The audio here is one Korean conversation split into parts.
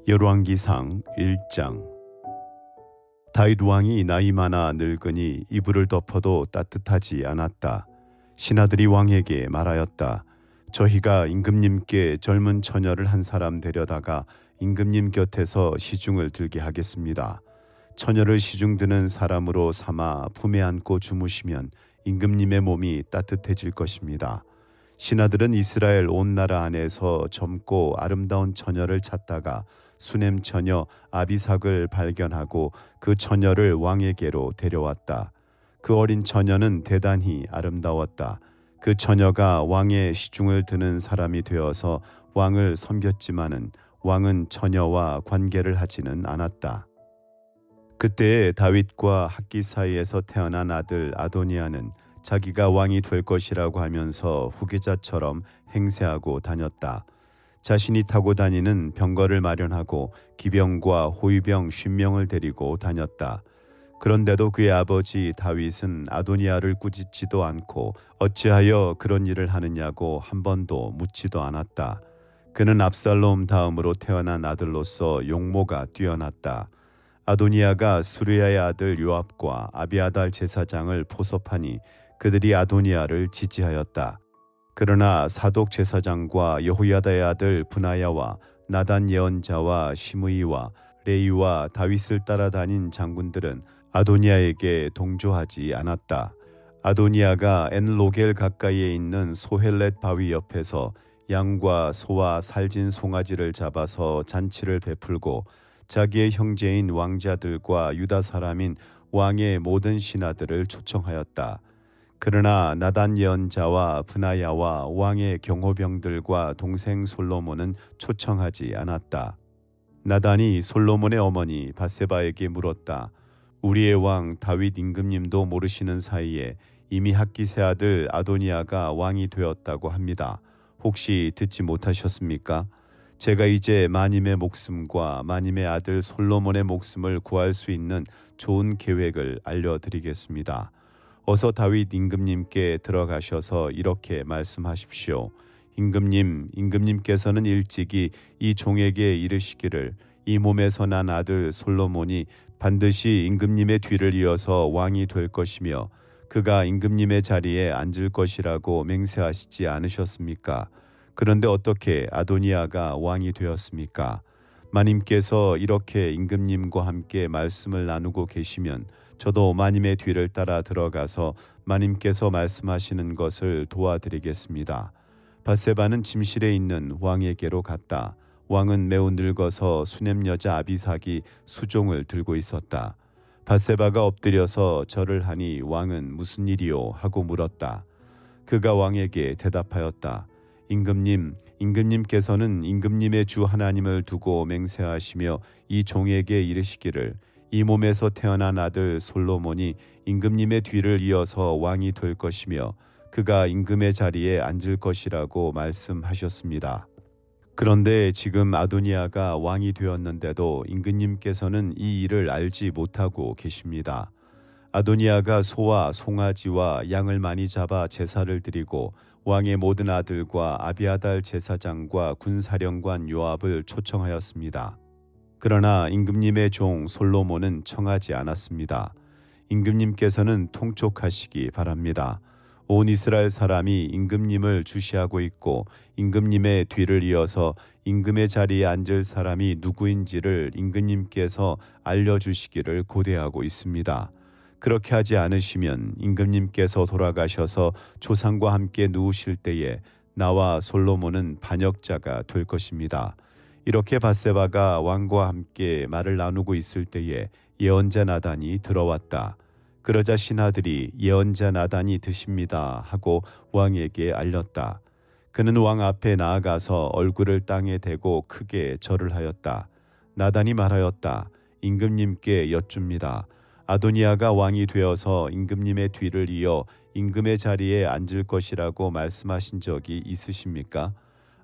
열왕기상 1장. 다윗 왕이 나이 많아 늙으니 이불을 덮어도 따뜻하지 않았다. 신하들이 왕에게 말하였다. 저희가 임금님께 젊은 처녀를 한 사람 데려다가 임금님 곁에서 시중을 들게 하겠습니다. 처녀를 시중 드는 사람으로 삼아 품에 안고 주무시면 임금님의 몸이 따뜻해질 것입니다. 신하들은 이스라엘 온 나라 안에서 젊고 아름다운 처녀를 찾다가 수넴 처녀 아비삭을 발견하고 그 처녀를 왕에게로 데려왔다. 그 어린 처녀는 대단히 아름다웠다. 그 처녀가 왕의 시중을 드는 사람이 되어서 왕을 섬겼지만은 왕은 처녀와 관계를 하지는 않았다. 그때에 다윗과 학기 사이에서 태어난 아들 아도니아는 자기가 왕이 될 것이라고 하면서 후계자처럼 행세하고 다녔다. 자신이 타고 다니는 병거를 마련하고 기병과 호위병 50명을 데리고 다녔다. 그런데도 그의 아버지 다윗은 아도니아를 꾸짖지도 않고 어찌하여 그런 일을 하느냐고 한 번도 묻지도 않았다. 그는 압살롬 다음으로 태어난 아들로서 용모가 뛰어났다. 아도니아가 수르야의 아들 요압과 아비아달 제사장을 포섭하니 그들이 아도니아를 지지하였다. 그러나 사독 제사장과 여호야다의 아들 브나야와 나단 예언자와 시므이와 레이와 다윗을 따라다닌 장군들은 아도니아에게 동조하지 않았다. 아도니아가 엔로겔 가까이에 있는 소헬렛 바위 옆에서 양과 소와 살진 송아지를 잡아서 잔치를 베풀고 자기의 형제인 왕자들과 유다 사람인 왕의 모든 신하들을 초청하였다. 그러나 나단 예언자와 브나야와 왕의 경호병들과 동생 솔로몬은 초청하지 않았다. 나단이 솔로몬의 어머니 밧세바에게 물었다. 우리의 왕 다윗 임금님도 모르시는 사이에 이미 학기세 아들 아도니아가 왕이 되었다고 합니다. 혹시 듣지 못하셨습니까? 제가 이제 마님의 목숨과 마님의 아들 솔로몬의 목숨을 구할 수 있는 좋은 계획을 알려드리겠습니다. 어서 다윗 임금님께 들어가셔서 이렇게 말씀하십시오. 임금님께서는 일찍이 이 종에게 이르시기를 이 몸에서 난 아들 솔로몬이 반드시 임금님의 뒤를 이어서 왕이 될 것이며 그가 임금님의 자리에 앉을 것이라고 맹세하시지 않으셨습니까? 그런데 어떻게 아도니아가 왕이 되었습니까? 마님께서 이렇게 임금님과 함께 말씀을 나누고 계시면 저도 마님의 뒤를 따라 들어가서 마님께서 말씀하시는 것을 도와드리겠습니다. 밧세바는 침실에 있는 왕에게로 갔다. 왕은 매우 늙어서 수넴 여자 아비삭이 수종을 들고 있었다. 밧세바가 엎드려서 절을 하니 왕은 무슨 일이요? 하고 물었다. 그가 왕에게 대답하였다. 임금님께서는 임금님의 주 하나님을 두고 맹세하시며 이 종에게 이르시기를 이 몸에서 태어난 아들 솔로몬이 임금님의 뒤를 이어서 왕이 될 것이며 그가 임금의 자리에 앉을 것이라고 말씀하셨습니다. 그런데 지금 아도니아가 왕이 되었는데도 임금님께서는 이 일을 알지 못하고 계십니다. 아도니아가 소와 송아지와 양을 많이 잡아 제사를 드리고 왕의 모든 아들과 아비아달 제사장과 군사령관 요압을 초청하였습니다. 그러나 임금님의 종 솔로몬은 청하지 않았습니다. 임금님께서는 통촉하시기 바랍니다. 온 이스라엘 사람이 임금님을 주시하고 있고 임금님의 뒤를 이어서 임금의 자리에 앉을 사람이 누구인지를 임금님께서 알려주시기를 고대하고 있습니다. 그렇게 하지 않으시면 임금님께서 돌아가셔서 조상과 함께 누우실 때에 나와 솔로몬은 반역자가 될 것입니다. 이렇게 밧세바가 왕과 함께 말을 나누고 있을 때에 예언자 나단이 들어왔다. 그러자 신하들이 예언자 나단이 드십니다 하고 왕에게 알렸다. 그는 왕 앞에 나아가서 얼굴을 땅에 대고 크게 절을 하였다. 나단이 말하였다. 임금님께 여쭙니다. 아도니아가 왕이 되어서 임금님의 뒤를 이어 임금의 자리에 앉을 것이라고 말씀하신 적이 있으십니까?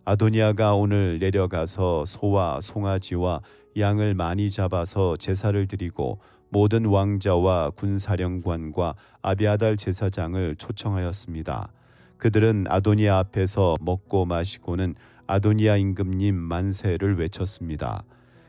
아도니아가 오늘 내려가서 소와 송아지와 양을 많이 잡아서 제사를 드리고 모든 왕자와 군사령관과 아비아달 제사장을 초청하였습니다. 그들은 아도니아 앞에서 먹고 마시고는 아도니아 임금님 만세를 외쳤습니다.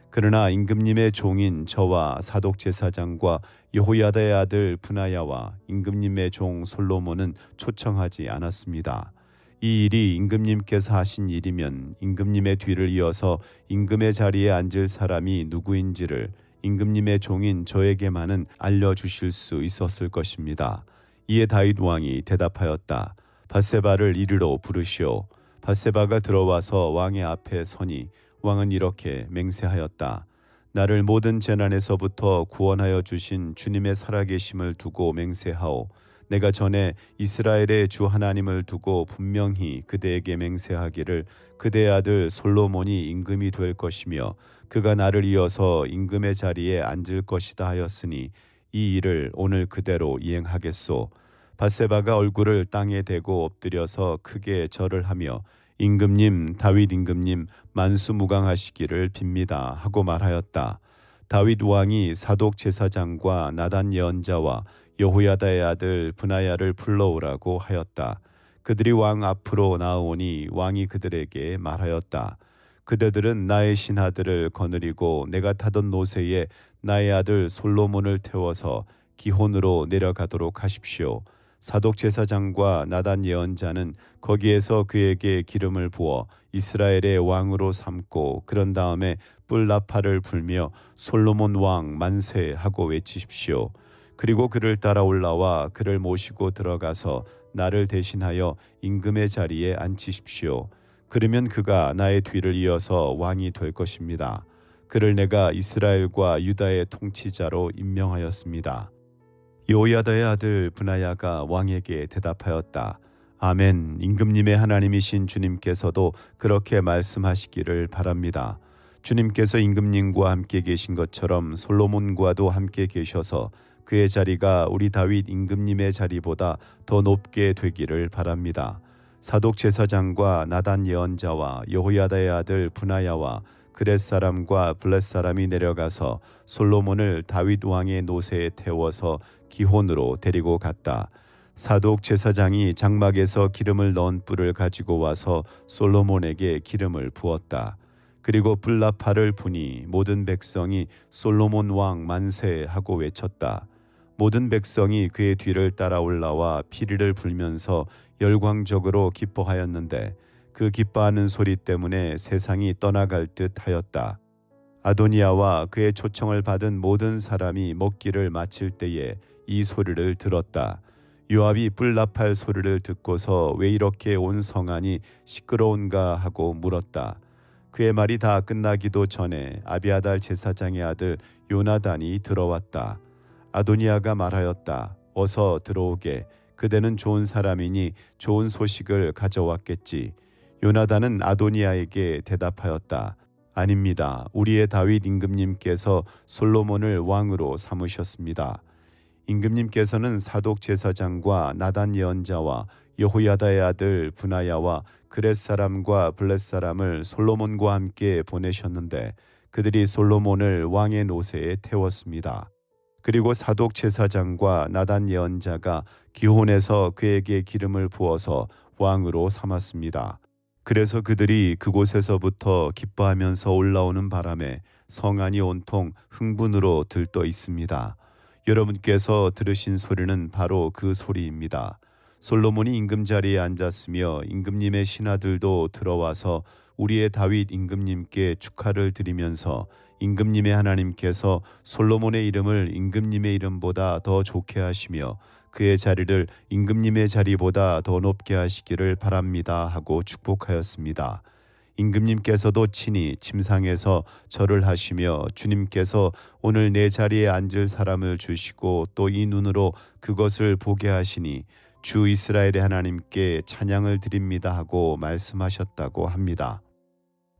그러나 임금님의 종인 저와 사독 제사장과 여호야다의 아들 브나야와 임금님의 종 솔로몬은 초청하지 않았습니다. 이 일이 임금님께서 하신 일이면 임금님의 뒤를 이어서 임금의 자리에 앉을 사람이 누구인지를 임금님의 종인 저에게만은 알려주실 수 있었을 것입니다. 이에 다윗 왕이 대답하였다. 밧세바를 이리로 부르시오. 밧세바가 들어와서 왕의 앞에 서니 왕은 이렇게 맹세하였다. 나를 모든 재난에서부터 구원하여 주신 주님의 살아계심을 두고 맹세하오. 내가 전에 이스라엘의 주 하나님을 두고 분명히 그대에게 맹세하기를 그대의 아들 솔로몬이 임금이 될 것이며 그가 나를 이어서 임금의 자리에 앉을 것이다 하였으니 이 일을 오늘 그대로 이행하겠소. 밧세바가 얼굴을 땅에 대고 엎드려서 크게 절을 하며 임금님 다윗 임금님 만수무강하시기를 빕니다 하고 말하였다. 다윗 왕이 사독 제사장과 나단 예언자와 여호야다의 아들 브나야를 불러오라고 하였다. 그들이 왕 앞으로 나오니 왕이 그들에게 말하였다. 그대들은 나의 신하들을 거느리고 내가 타던 노새에 나의 아들 솔로몬을 태워서 기혼으로 내려가도록 하십시오. 사독 제사장과 나단 예언자는 거기에서 그에게 기름을 부어 이스라엘의 왕으로 삼고 그런 다음에 뿔나파를 불며 솔로몬 왕 만세 하고 외치십시오. 그리고 그를 따라 올라와 그를 모시고 들어가서 나를 대신하여 임금의 자리에 앉히십시오. 그러면 그가 나의 뒤를 이어서 왕이 될 것입니다. 그를 내가 이스라엘과 유다의 통치자로 임명하였습니다. 여호야다의 아들 브나야가 왕에게 대답하였다. 아멘. 임금님의 하나님이신 주님께서도 그렇게 말씀하시기를 바랍니다. 주님께서 임금님과 함께 계신 것처럼 솔로몬과도 함께 계셔서 그의 자리가 우리 다윗 임금님의 자리보다 더 높게 되기를 바랍니다. 사독 제사장과 나단 예언자와 여호야다의 아들 브나야와 그렛 사람과 블렛 사람이 내려가서 솔로몬을 다윗 왕의 노새에 태워서 기혼으로 데리고 갔다. 사독 제사장이 장막에서 기름을 넣은 뿔을 가지고 와서 솔로몬에게 기름을 부었다. 그리고 뿔나파를 부니 모든 백성이 솔로몬 왕 만세 하고 외쳤다. 모든 백성이 그의 뒤를 따라 올라와 피리를 불면서 열광적으로 기뻐하였는데 그 기뻐하는 소리 때문에 세상이 떠나갈 듯 하였다. 아도니아와 그의 초청을 받은 모든 사람이 먹기를 마칠 때에 이 소리를 들었다. 요압이 뿔나팔 소리를 듣고서 왜 이렇게 온 성안이 시끄러운가 하고 물었다. 그의 말이 다 끝나기도 전에 아비아달 제사장의 아들 요나단이 들어왔다. 아도니아가 말하였다. 어서 들어오게. 그대는 좋은 사람이니 좋은 소식을 가져왔겠지. 요나단은 아도니아에게 대답하였다. 아닙니다. 우리의 다윗 임금님께서 솔로몬을 왕으로 삼으셨습니다. 임금님께서는 사독 제사장과 나단 예언자와 여호야다의 아들 브나야와 그렛 사람과 블렛 사람을 솔로몬과 함께 보내셨는데 그들이 솔로몬을 왕의 노새에 태웠습니다. 그리고 사독 제사장과 나단 예언자가 기혼에서 그에게 기름을 부어서 왕으로 삼았습니다. 그래서 그들이 그곳에서부터 기뻐하면서 올라오는 바람에 성안이 온통 흥분으로 들떠 있습니다. 여러분께서 들으신 소리는 바로 그 소리입니다. 솔로몬이 임금 자리에 앉았으며 임금님의 신하들도 들어와서 우리의 다윗 임금님께 축하를 드리면서 임금님의 하나님께서 솔로몬의 이름을 임금님의 이름보다 더 좋게 하시며 그의 자리를 임금님의 자리보다 더 높게 하시기를 바랍니다 하고 축복하였습니다. 임금님께서도 친히 침상에서 절을 하시며 주님께서 오늘 내 자리에 앉을 사람을 주시고 또 이 눈으로 그것을 보게 하시니 주 이스라엘의 하나님께 찬양을 드립니다 하고 말씀하셨다고 합니다.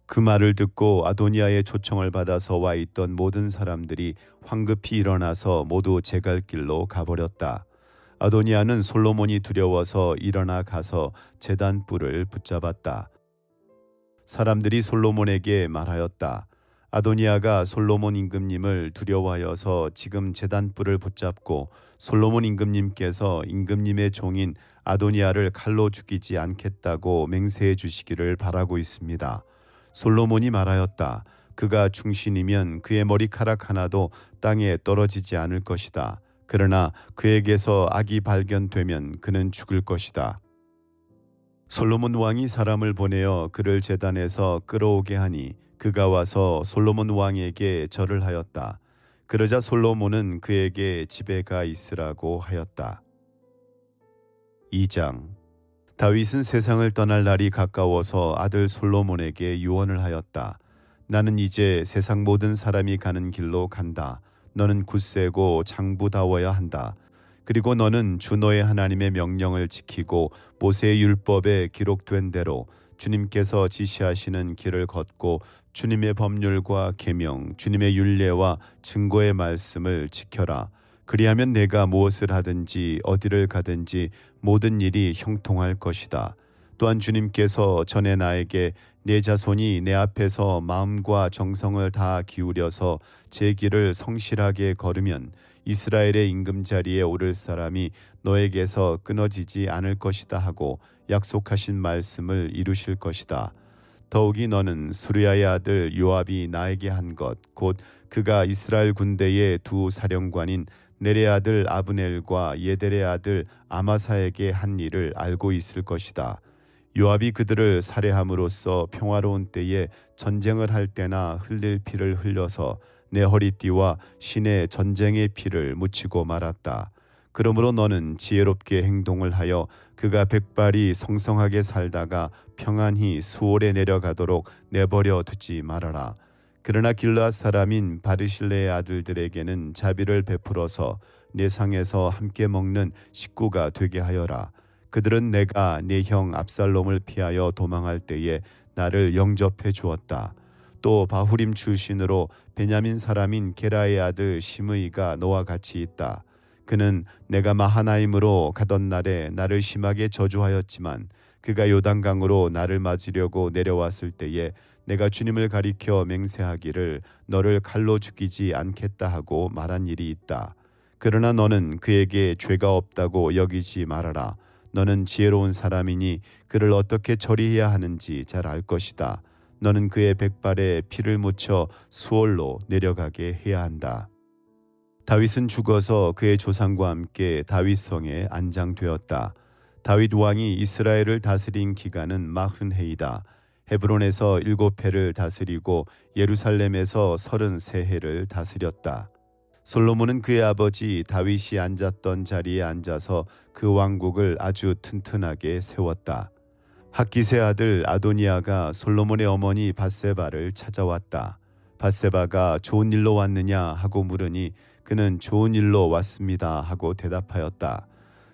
그 말을 듣고 아도니아의 초청을 받아서 와 있던 모든 사람들이 황급히 일어나서 모두 제갈 길로 가버렸다. 아도니아는 솔로몬이 두려워서 일어나 가서 제단 뿔을 붙잡았다. 사람들이 솔로몬에게 말하였다. 아도니아가 솔로몬 임금님을 두려워하여서 지금 제단 뿔을 붙잡고 솔로몬 임금님께서 임금님의 종인 아도니아를 칼로 죽이지 않겠다고 맹세해 주시기를 바라고 있습니다. 솔로몬이 말하였다. 그가 충신이면 그의 머리카락 하나도 땅에 떨어지지 않을 것이다. 그러나 그에게서 악이 발견되면 그는 죽을 것이다. 솔로몬 왕이 사람을 보내어 그를 제단에서 끌어오게 하니 그가 와서 솔로몬 왕에게 절을 하였다. 그러자 솔로몬은 그에게 집에 가 있으라고 하였다. 2장. 다윗은 세상을 떠날 날이 가까워서 아들 솔로몬에게 유언을 하였다. 나는 이제 세상 모든 사람이 가는 길로 간다. 너는 굳세고 장부다워야 한다. 그리고 너는 주 너의 하나님의 명령을 지키고 모세의 율법에 기록된 대로 주님께서 지시하시는 길을 걷고 주님의 법률과 계명, 주님의 율례와 증거의 말씀을 지켜라. 그리하면 내가 무엇을 하든지 어디를 가든지 모든 일이 형통할 것이다. 또한 주님께서 전에 나에게 내 자손이 내 앞에서 마음과 정성을 다 기울여서 제 길을 성실하게 걸으면 이스라엘의 임금자리에 오를 사람이 너에게서 끊어지지 않을 것이다 하고 약속하신 말씀을 이루실 것이다. 더욱이 너는 수르야의 아들 요압이 나에게 한 것 곧 그가 이스라엘 군대의 두 사령관인 네레 아들 아브넬과 예델의 아들 아마사에게 한 일을 알고 있을 것이다. 요압이 그들을 살해함으로써 평화로운 때에 전쟁을 할 때나 흘릴 피를 흘려서 내 허리띠와 신의 전쟁의 피를 묻히고 말았다. 그러므로 너는 지혜롭게 행동을 하여 그가 백발이 성성하게 살다가 평안히 수월에 내려가도록 내버려 두지 말아라. 그러나 길르앗 사람인 바르실레의 아들들에게는 자비를 베풀어서 내 상에서 함께 먹는 식구가 되게 하여라. 그들은 내가 내 형 압살롬을 피하여 도망할 때에 나를 영접해 주었다. 또 바후림 출신으로 베냐민 사람인 게라의 아들 시므이가 너와 같이 있다. 그는 내가 마하나임으로 가던 날에 나를 심하게 저주하였지만 그가 요단강으로 나를 맞으려고 내려왔을 때에 내가 주님을 가리켜 맹세하기를 너를 칼로 죽이지 않겠다 하고 말한 일이 있다. 그러나 너는 그에게 죄가 없다고 여기지 말아라. 너는 지혜로운 사람이니 그를 어떻게 처리해야 하는지 잘 알 것이다. 너는 그의 백발에 피를 묻혀 수월로 내려가게 해야 한다. 다윗은 죽어서 그의 조상과 함께 다윗성에 안장되었다. 다윗 왕이 이스라엘을 다스린 기간은 40해이다. 헤브론에서 7해를 다스리고 예루살렘에서 33해를 다스렸다. 솔로몬은 그의 아버지 다윗이 앉았던 자리에 앉아서 그 왕국을 아주 튼튼하게 세웠다. 핫깃의 아들 아도니아가 솔로몬의 어머니 밧세바를 찾아왔다. 밧세바가 좋은 일로 왔느냐 하고 물으니 그는 좋은 일로 왔습니다 하고 대답하였다.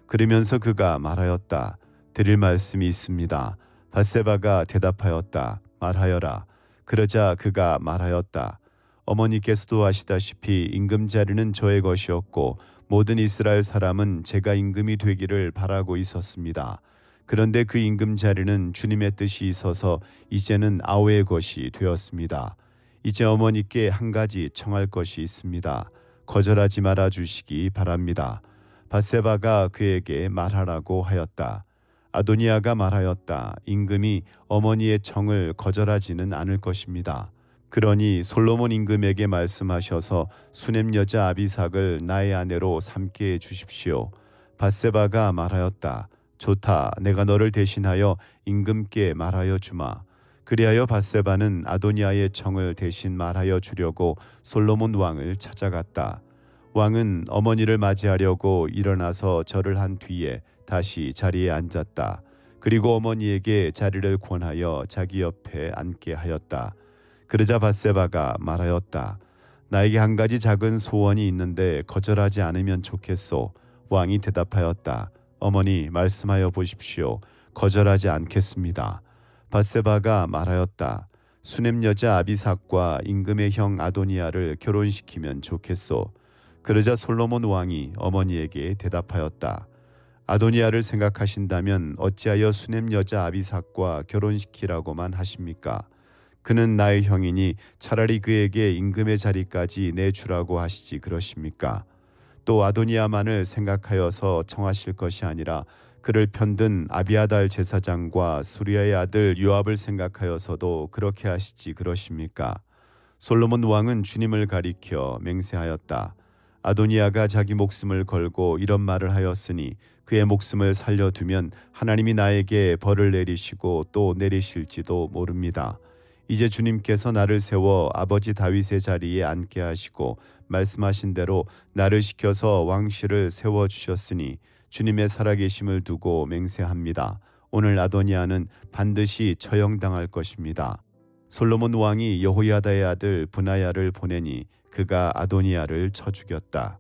그러면서 그가 말하였다. 드릴 말씀이 있습니다. 밧세바가 대답하였다. 말하여라. 그러자 그가 말하였다. 어머니께서도 아시다시피 임금 자리는 저의 것이었고 모든 이스라엘 사람은 제가 임금이 되기를 바라고 있었습니다. 그런데 그 임금 자리는 주님의 뜻이 있어서 이제는 아우의 것이 되었습니다. 이제 어머니께 한 가지 청할 것이 있습니다. 거절하지 말아 주시기 바랍니다. 밧세바가 그에게 말하라고 하였다. 아도니아가 말하였다. 임금이 어머니의 청을 거절하지는 않을 것입니다. 그러니 솔로몬 임금에게 말씀하셔서 수넴 여자 아비삭을 나의 아내로 삼게 해 주십시오. 밧세바가 말하였다. 좋다. 내가 너를 대신하여 임금께 말하여 주마. 그리하여 밧세바는 아도니아의 청을 대신 말하여 주려고 솔로몬 왕을 찾아갔다. 왕은 어머니를 맞이하려고 일어나서 절을 한 뒤에 다시 자리에 앉았다. 그리고 어머니에게 자리를 권하여 자기 옆에 앉게 하였다. 그러자 밧세바가 말하였다. 나에게 한 가지 작은 소원이 있는데 거절하지 않으면 좋겠소. 왕이 대답하였다. 어머니 말씀하여 보십시오. 거절하지 않겠습니다. 밧세바가 말하였다. 수넴 여자 아비삭과 임금의 형 아도니아를 결혼시키면 좋겠소. 그러자 솔로몬 왕이 어머니에게 대답하였다. 아도니아를 생각하신다면 어찌하여 수넴 여자 아비삭과 결혼시키라고만 하십니까? 그는 나의 형이니 차라리 그에게 임금의 자리까지 내주라고 하시지 그러십니까? 또 아도니아만을 생각하여서 청하실 것이 아니라 그를 편든 아비아달 제사장과 수리아의 아들 요압을 생각하여서도 그렇게 하시지 그러십니까? 솔로몬 왕은 주님을 가리켜 맹세하였다. 아도니아가 자기 목숨을 걸고 이런 말을 하였으니 그의 목숨을 살려두면 하나님이 나에게 벌을 내리시고 또 내리실지도 모릅니다. 이제 주님께서 나를 세워 아버지 다윗의 자리에 앉게 하시고 말씀하신 대로 나를 시켜서 왕실을 세워주셨으니 주님의 살아계심을 두고 맹세합니다. 오늘 아도니아는 반드시 처형당할 것입니다. 솔로몬 왕이 여호야다의 아들 브나야를 보내니 그가 아도니아를 쳐 죽였다.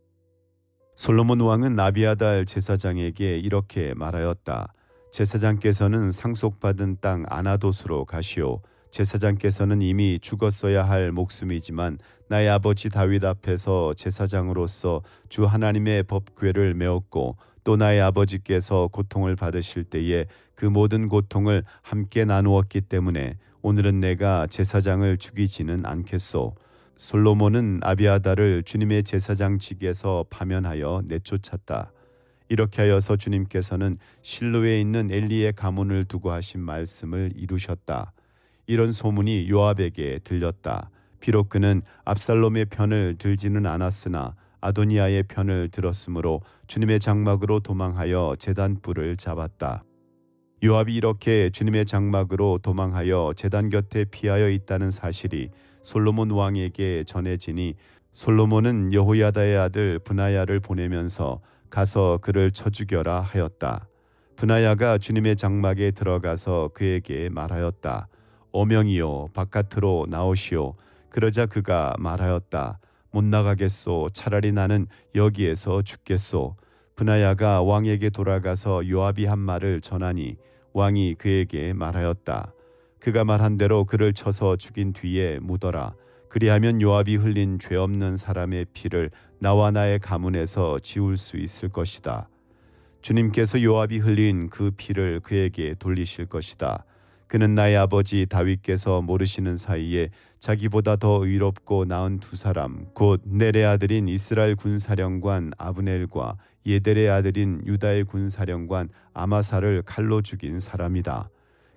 솔로몬 왕은 아비아달 제사장에게 이렇게 말하였다. 제사장께서는 상속받은 땅 아나돗으로 가시오. 제사장께서는 이미 죽었어야 할 목숨이지만 나의 아버지 다윗 앞에서 제사장으로서 주 하나님의 법궤를 메었고 또 나의 아버지께서 고통을 받으실 때에 그 모든 고통을 함께 나누었기 때문에 오늘은 내가 제사장을 죽이지는 않겠소. 솔로몬은 아비아달을 주님의 제사장직에서 파면하여 내쫓았다. 이렇게 하여서 주님께서는 실로에 있는 엘리의 가문을 두고 하신 말씀을 이루셨다. 이런 소문이 요압에게 들렸다. 비록 그는 압살롬의 편을 들지는 않았으나 아도니아의 편을 들었으므로 주님의 장막으로 도망하여 제단불을 잡았다. 요압이 이렇게 주님의 장막으로 도망하여 제단 곁에 피하여 있다는 사실이 솔로몬 왕에게 전해지니 솔로몬은 여호야다의 아들 브나야를 보내면서 가서 그를 쳐 죽여라 하였다. 브나야가 주님의 장막에 들어가서 그에게 말하였다. 어명이요 바깥으로 나오시오. 그러자 그가 말하였다. 못 나가겠소. 차라리 나는 여기에서 죽겠소. 브나야가 왕에게 돌아가서 요압이 한 말을 전하니 왕이 그에게 말하였다. 그가 말한 대로 그를 쳐서 죽인 뒤에 묻어라. 그리하면 요압이 흘린 죄 없는 사람의 피를 나와 나의 가문에서 지울 수 있을 것이다. 주님께서 요압이 흘린 그 피를 그에게 돌리실 것이다. 그는 나의 아버지 다윗께서 모르시는 사이에 자기보다 더 의롭고 나은 두 사람 곧 넬의 아들인 이스라엘 군사령관 아브넬과 예델의 아들인 유다의 군사령관 아마사를 칼로 죽인 사람이다.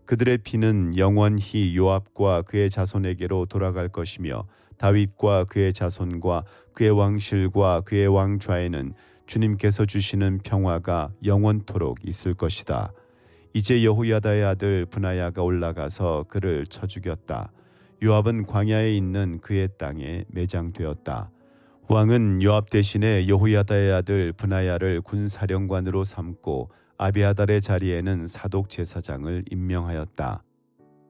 그들의 피는 영원히 요압과 그의 자손에게로 돌아갈 것이며 다윗과 그의 자손과 그의 왕실과 그의 왕좌에는 주님께서 주시는 평화가 영원토록 있을 것이다. 이제 여호야다의 아들 브나야가 올라가서 그를 쳐 죽였다. 요압은 광야에 있는 그의 땅에 매장되었다. 왕은 요압 대신에 여호야다의 아들 브나야를 군사령관으로 삼고 아비아달의 자리에는 사독 제사장을 임명하였다.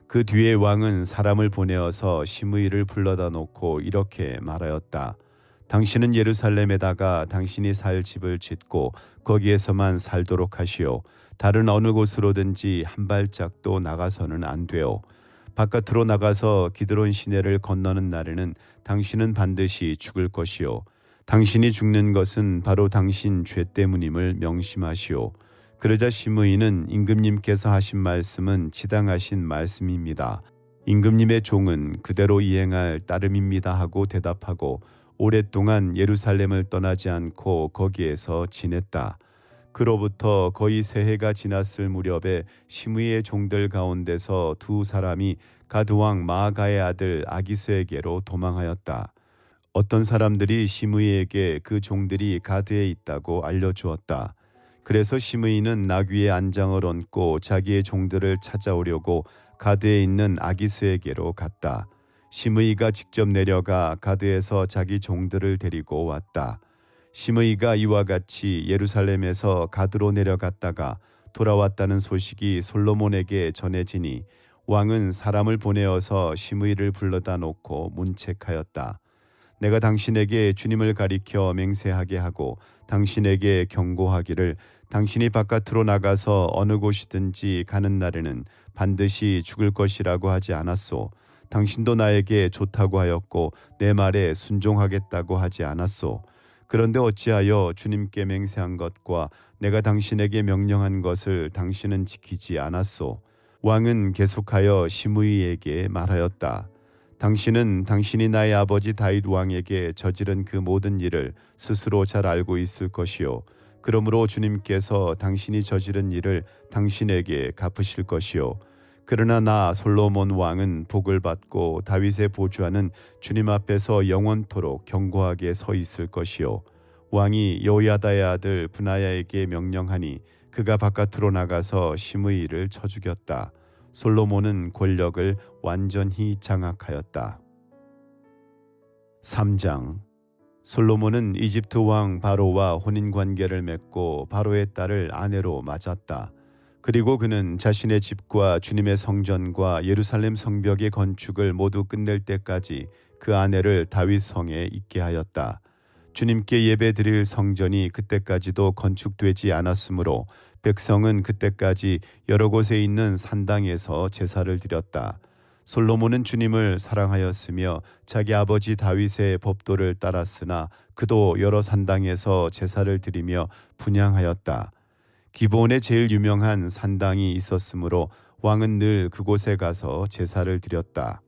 그 뒤에 왕은 사람을 보내어서 시므이를 불러다 놓고 이렇게 말하였다. 당신은 예루살렘에다가 당신이 살 집을 짓고 거기에서만 살도록 하시오. 다른 어느 곳으로든지 한 발짝도 나가서는 안 되오. 바깥으로 나가서 기드론 시내를 건너는 날에는 당신은 반드시 죽을 것이오. 당신이 죽는 것은 바로 당신 죄 때문임을 명심하시오. 그러자 시므이는 임금님께서 하신 말씀은 지당하신 말씀입니다. 임금님의 종은 그대로 이행할 따름입니다 하고 대답하고 오랫동안 예루살렘을 떠나지 않고 거기에서 지냈다. 그로부터 거의 새해가 지났을 무렵에 시므이의 종들 가운데서 두 사람이 가드왕 마아가의 아들 아기스에게로 도망하였다. 어떤 사람들이 시므이에게 그 종들이 가드에 있다고 알려주었다. 그래서 시므이는 나귀의 안장을 얹고 자기의 종들을 찾아오려고 가드에 있는 아기스에게로 갔다. 시므이가 직접 내려가 가드에서 자기 종들을 데리고 왔다. 시므이가 이와 같이 예루살렘에서 가드로 내려갔다가 돌아왔다는 소식이 솔로몬에게 전해지니 왕은 사람을 보내어서 시므이를 불러다 놓고 문책하였다. 내가 당신에게 주님을 가리켜 맹세하게 하고 당신에게 경고하기를 당신이 바깥으로 나가서 어느 곳이든지 가는 날에는 반드시 죽을 것이라고 하지 않았소. 당신도 나에게 좋다고 하였고 내 말에 순종하겠다고 하지 않았소. 그런데 어찌하여 주님께 맹세한 것과 내가 당신에게 명령한 것을 당신은 지키지 않았소. 왕은 계속하여 시므이에게 말하였다. 당신은 당신이 나의 아버지 다윗 왕에게 저지른 그 모든 일을 스스로 잘 알고 있을 것이요. 그러므로 주님께서 당신이 저지른 일을 당신에게 갚으실 것이요. 그러나 나 솔로몬 왕은 복을 받고 다윗의 보좌는 주님 앞에서 영원토록 견고하게 서 있을 것이요. 왕이 여호야다의 아들 브나야에게 명령하니 그가 바깥으로 나가서 심의 일을 쳐 죽였다. 솔로몬은 권력을 완전히 장악하였다. 3장. 솔로몬은 이집트 왕 바로와 혼인 관계를 맺고 바로의 딸을 아내로 맞았다. 그리고 그는 자신의 집과 주님의 성전과 예루살렘 성벽의 건축을 모두 끝낼 때까지 그 아내를 다윗 성에 있게 하였다. 주님께 예배드릴 성전이 그때까지도 건축되지 않았으므로 백성은 그때까지 여러 곳에 있는 산당에서 제사를 드렸다. 솔로몬은 주님을 사랑하였으며 자기 아버지 다윗의 법도를 따랐으나 그도 여러 산당에서 제사를 드리며 분향하였다. 기브온에 제일 유명한 산당이 있었으므로 왕은 늘 그곳에 가서 제사를 드렸다.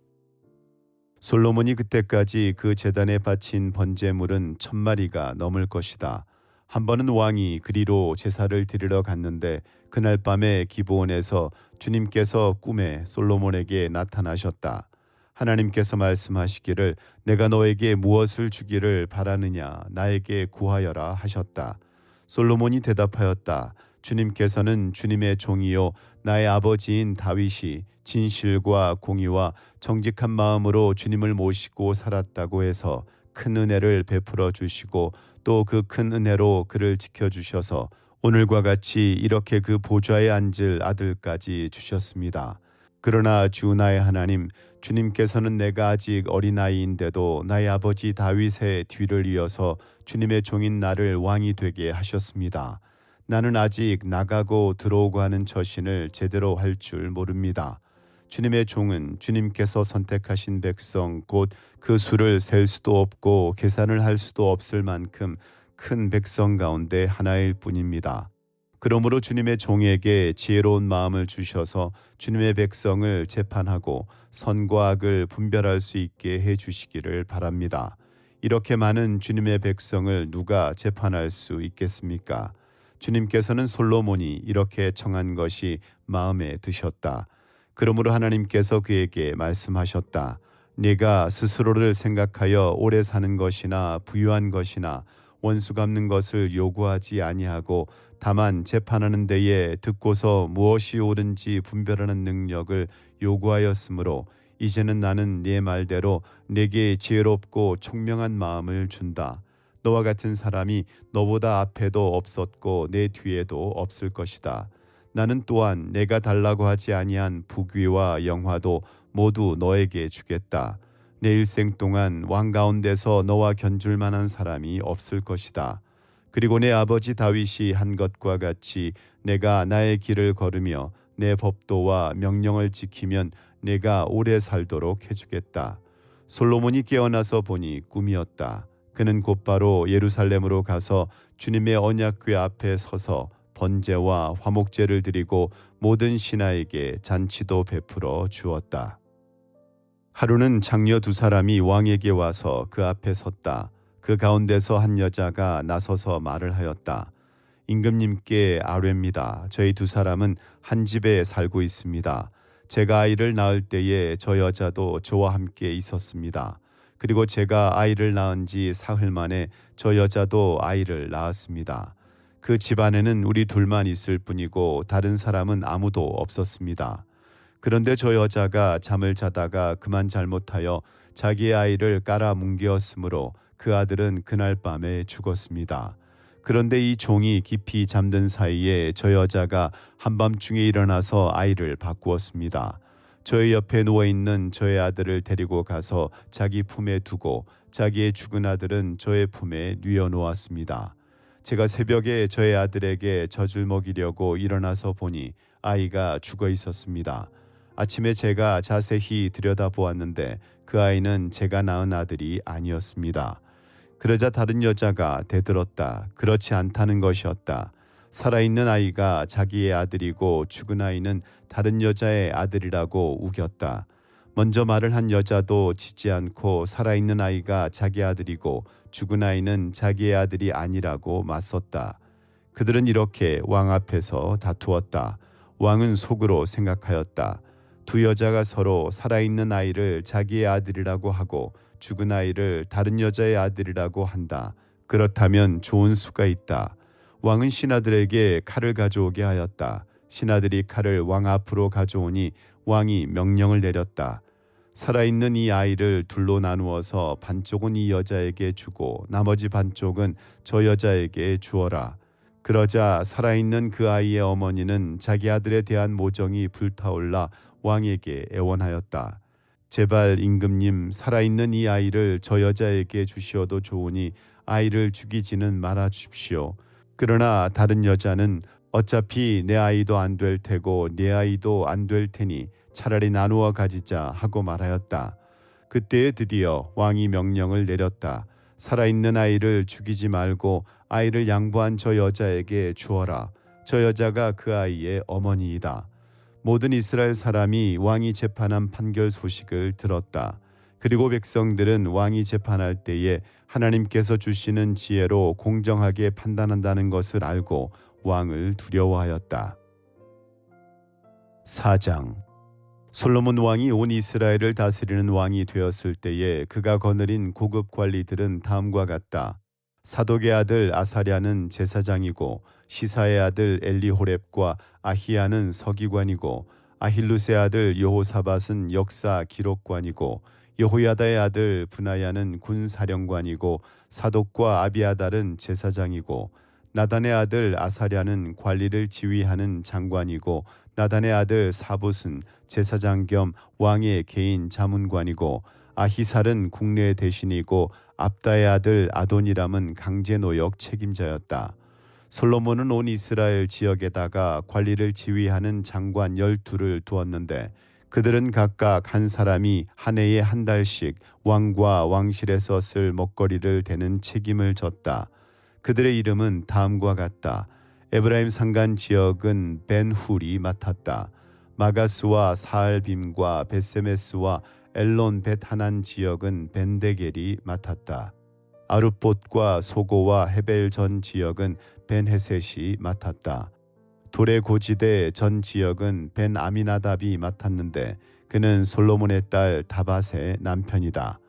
솔로몬이 그때까지 그 제단에 바친 번제물은 1000마리가 넘을 것이다. 한 번은 왕이 그리로 제사를 드리러 갔는데 그날 밤에 기브온에서 주님께서 꿈에 솔로몬에게 나타나셨다. 하나님께서 말씀하시기를 내가 너에게 무엇을 주기를 바라느냐 나에게 구하여라 하셨다. 솔로몬이 대답하였다. 주님께서는 주님의 종이요 나의 아버지인 다윗이 진실과 공의와 정직한 마음으로 주님을 모시고 살았다고 해서 큰 은혜를 베풀어 주시고 또 그 큰 은혜로 그를 지켜주셔서 오늘과 같이 이렇게 그 보좌에 앉을 아들까지 주셨습니다. 그러나 주 나의 하나님, 주님께서는 내가 아직 어린아이인데도 나의 아버지 다윗의 뒤를 이어서 주님의 종인 나를 왕이 되게 하셨습니다. 나는 아직 나가고 들어오고 하는 처신을 제대로 할 줄 모릅니다. 주님의 종은 주님께서 선택하신 백성 곧 그 수를 셀 수도 없고 계산을 할 수도 없을 만큼 큰 백성 가운데 하나일 뿐입니다. 그러므로 주님의 종에게 지혜로운 마음을 주셔서 주님의 백성을 재판하고 선과 악을 분별할 수 있게 해 주시기를 바랍니다. 이렇게 많은 주님의 백성을 누가 재판할 수 있겠습니까? 주님께서는 솔로몬이 이렇게 청한 것이 마음에 드셨다. 그러므로 하나님께서 그에게 말씀하셨다. 네가 스스로를 생각하여 오래 사는 것이나 부유한 것이나 원수 갚는 것을 요구하지 아니하고 다만 재판하는 데에 듣고서 무엇이 옳은지 분별하는 능력을 요구하였으므로 이제는 나는 네 말대로 네게 지혜롭고 총명한 마음을 준다. 너와 같은 사람이 너보다 앞에도 없었고 내 뒤에도 없을 것이다. 나는 또한 내가 달라고 하지 아니한 부귀와 영화도 모두 너에게 주겠다. 내 일생 동안 왕 가운데서 너와 견줄 만한 사람이 없을 것이다. 그리고 내 아버지 다윗이 한 것과 같이 내가 나의 길을 걸으며 내 법도와 명령을 지키면 내가 오래 살도록 해주겠다. 솔로몬이 깨어나서 보니 꿈이었다. 그는 곧바로 예루살렘으로 가서 주님의 언약궤 앞에 서서 번제와 화목제를 드리고 모든 신하에게 잔치도 베풀어 주었다. 하루는 장녀 2사람이 왕에게 와서 그 앞에 섰다. 그 가운데서 한 여자가 나서서 말을 하였다. 임금님께 아뢰입니다. 저희 2사람은 한 집에 살고 있습니다. 제가 아이를 낳을 때에 저 여자도 저와 함께 있었습니다. 그리고 제가 아이를 낳은 지 사흘 만에 저 여자도 아이를 낳았습니다. 그 집안에는 우리 둘만 있을 뿐이고 다른 사람은 아무도 없었습니다. 그런데 저 여자가 잠을 자다가 그만 잘못하여 자기의 아이를 깔아 뭉개었으므로 그 아들은 그날 밤에 죽었습니다. 그런데 이 종이 깊이 잠든 사이에 저 여자가 한밤중에 일어나서 아이를 바꾸었습니다. 저의 옆에 누워있는 저의 아들을 데리고 가서 자기 품에 두고 자기의 죽은 아들은 저의 품에 뉘어놓았습니다. 제가 새벽에 저의 아들에게 젖을 먹이려고 일어나서 보니 아이가 죽어 있었습니다. 아침에 제가 자세히 들여다보았는데 그 아이는 제가 낳은 아들이 아니었습니다. 그러자 다른 여자가 대들었다. 그렇지 않다는 것이었다. 살아있는 아이가 자기의 아들이고 죽은 아이는 다른 여자의 아들이라고 우겼다. 먼저 말을 한 여자도 지지 않고 살아있는 아이가 자기 아들이고 죽은 아이는 자기의 아들이 아니라고 맞섰다. 그들은 이렇게 왕 앞에서 다투었다. 왕은 속으로 생각하였다. 두 여자가 서로 살아있는 아이를 자기의 아들이라고 하고 죽은 아이를 다른 여자의 아들이라고 한다. 그렇다면 좋은 수가 있다. 왕은 신하들에게 칼을 가져오게 하였다. 신하들이 칼을 왕 앞으로 가져오니 왕이 명령을 내렸다. 살아있는 이 아이를 둘로 나누어서 반쪽은 이 여자에게 주고 나머지 반쪽은 저 여자에게 주어라. 그러자 살아있는 그 아이의 어머니는 자기 아들에 대한 모정이 불타올라 왕에게 애원하였다. 제발 임금님, 살아있는 이 아이를 저 여자에게 주시어도 좋으니 아이를 죽이지는 말아 주십시오. 그러나 다른 여자는 어차피 내 아이도 안 될 테고 네 아이도 안 될 테니 차라리 나누어 가지자 하고 말하였다. 그때에 드디어 왕이 명령을 내렸다. 살아있는 아이를 죽이지 말고 아이를 양보한 저 여자에게 주어라. 저 여자가 그 아이의 어머니이다. 모든 이스라엘 사람이 왕이 재판한 판결 소식을 들었다. 그리고 백성들은 왕이 재판할 때에 하나님께서 주시는 지혜로 공정하게 판단한다는 것을 알고 왕을 두려워하였다. 4장. 솔로몬 왕이 온 이스라엘을 다스리는 왕이 되었을 때에 그가 거느린 고급 관리들은 다음과 같다. 사독의 아들 아사랴는 제사장이고 시사의 아들 엘리호렙과 아히야는 서기관이고 아힐루스의 아들 여호사밧은 역사 기록관이고 여호야다의 아들 브나야는 군사령관이고 사독과 아비아달은 제사장이고 나단의 아들 아사랴는 관리를 지휘하는 장관이고 나단의 아들 사붓은 제사장 겸 왕의 개인 자문관이고 아히살은 국내 대신이고 압다의 아들 아도니람은 강제노역 책임자였다. 솔로몬은 온 이스라엘 지역에다가 관리를 지휘하는 장관 12를 두었는데 그들은 각각 한 사람이 한 해에 한 달씩 왕과 왕실에서 쓸 먹거리를 대는 책임을 졌다. 그들의 이름은 다음과 같다. 에브라임 산간 지역은 벤훌이 맡았다. 마가스와 사알빔과 벳세메스와 엘론 벳하난 지역은 벤데겔이 맡았다. 아룻봇과 소고와 헤벨 전 지역은 벤헤셋이 맡았다. 돌의 고지대 전 지역은 벤 아미나답이 맡았는데 그는 솔로몬의 딸 다밧의 남편이다.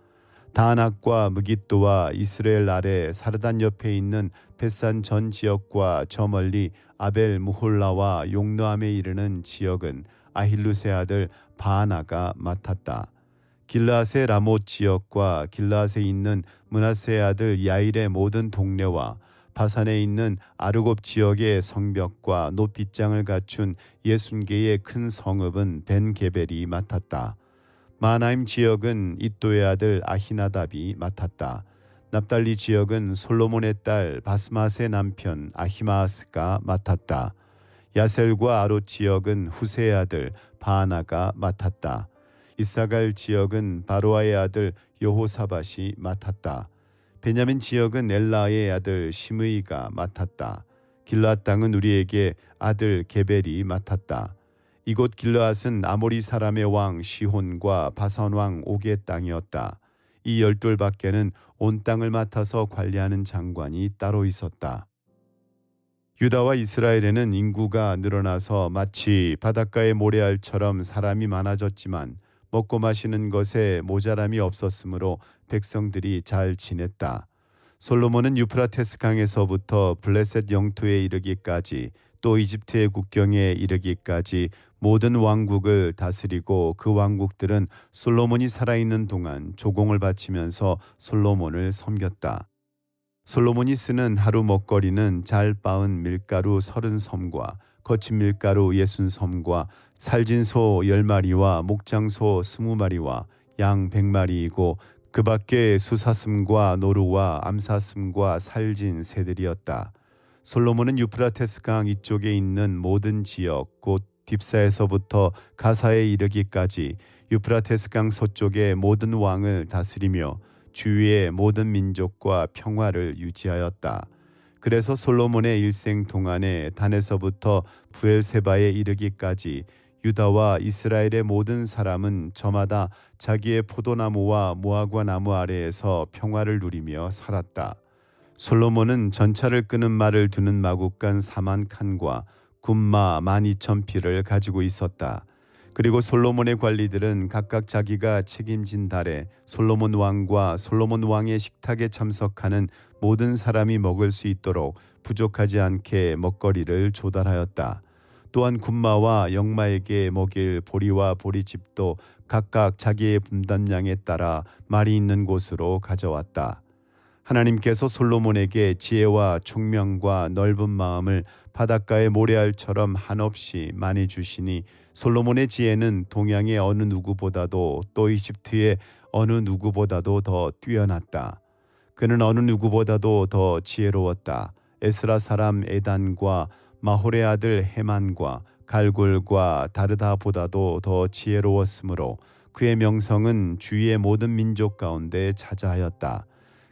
다낙과 무깃도와 이스라엘 아래 사르단 옆에 있는 벳산 전 지역과 저 멀리 아벨 무홀라와 용노함에 이르는 지역은 아힐루스의 아들 바하나가 맡았다. 길르앗의 라못 지역과 길르앗에 있는 므낫세의 아들 야일의 모든 동네와 바산에 있는 아르곱 지역의 성벽과 높빗장을 갖춘 60개의 큰 성읍은 벤게벨이 맡았다. 마나임 지역은 이또의 아들 아히나답이 맡았다. 납달리 지역은 솔로몬의 딸 바스맛의 남편 아히마아스가 맡았다. 야셀과 아롯 지역은 후세의 아들 바하나가 맡았다. 이사갈 지역은 바로아의 아들 여호사밧이 맡았다. 베냐민 지역은 엘라의 아들 시므이가 맡았다. 길르앗 땅은 우리에게 아들 게벨이 맡았다. 이곳 길르앗은 아모리 사람의 왕 시혼과 바산 왕 옥의 땅이었다. 이 12밖에는 온 땅을 맡아서 관리하는 장관이 따로 있었다. 유다와 이스라엘에는 인구가 늘어나서 마치 바닷가의 모래알처럼 사람이 많아졌지만 먹고 마시는 것에 모자람이 없었으므로 백성들이 잘 지냈다. 솔로몬은 유프라테스 강에서부터 블레셋 영토에 이르기까지 또 이집트의 국경에 이르기까지 모든 왕국을 다스리고 그 왕국들은 솔로몬이 살아있는 동안 조공을 바치면서 솔로몬을 섬겼다. 솔로몬이 쓰는 하루 먹거리는 잘 빻은 밀가루 30섬과 거친 밀가루 60섬과 살진 소 10마리와 목장소 20마리와 양 100마리이고 그 밖에 수사슴과 노루와 암사슴과 살진 새들이었다. 솔로몬은 유프라테스 강 이쪽에 있는 모든 지역 곧 딥사에서부터 가사에 이르기까지 유프라테스 강 서쪽의 모든 왕을 다스리며 주위의 모든 민족과 평화를 유지하였다. 그래서 솔로몬의 일생 동안에 단에서부터 부엘세바에 이르기까지 유다와 이스라엘의 모든 사람은 저마다 자기의 포도나무와 무화과 나무 아래에서 평화를 누리며 살았다. 솔로몬은 전차를 끄는 말을 두는 마구간 4만 칸과 군마 12,000匹를 가지고 있었다. 그리고 솔로몬의 관리들은 각각 자기가 책임진 달에 솔로몬 왕과 솔로몬 왕의 식탁에 참석하는 모든 사람이 먹을 수 있도록 부족하지 않게 먹거리를 조달하였다. 또한 군마와 영마에게 먹일 보리와 보리집도 각각 자기의 분담량에 따라 말이 있는 곳으로 가져왔다. 하나님께서 솔로몬에게 지혜와 총명과 넓은 마음을 바닷가의 모래알처럼 한없이 많이 주시니 솔로몬의 지혜는 동양의 어느 누구보다도 또 이집트의 어느 누구보다도 더 뛰어났다. 그는 어느 누구보다도 더 지혜로웠다. 에스라 사람 에단과 마홀의 아들 헤만과 갈굴과 다르다보다도 더 지혜로웠으므로 그의 명성은 주위의 모든 민족 가운데 자자하였다.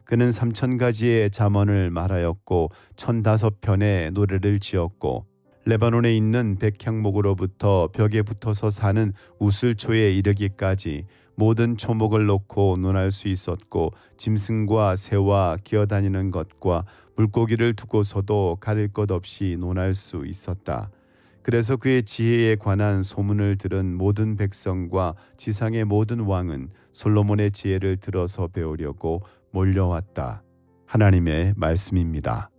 그는 3,000가지의 잠언을 말하였고 1,005편의 노래를 지었고 레바논에 있는 백향목으로부터 벽에 붙어서 사는 우슬초에 이르기까지 모든 초목을 놓고 논할 수 있었고 짐승과 새와 기어다니는 것과 물고기를 두고서도 가릴 것 없이 논할 수 있었다. 그래서 그의 지혜에 관한 소문을 들은 모든 백성과 지상의 모든 왕은 솔로몬의 지혜를 들어서 배우려고 몰려왔다. 하나님의 말씀입니다.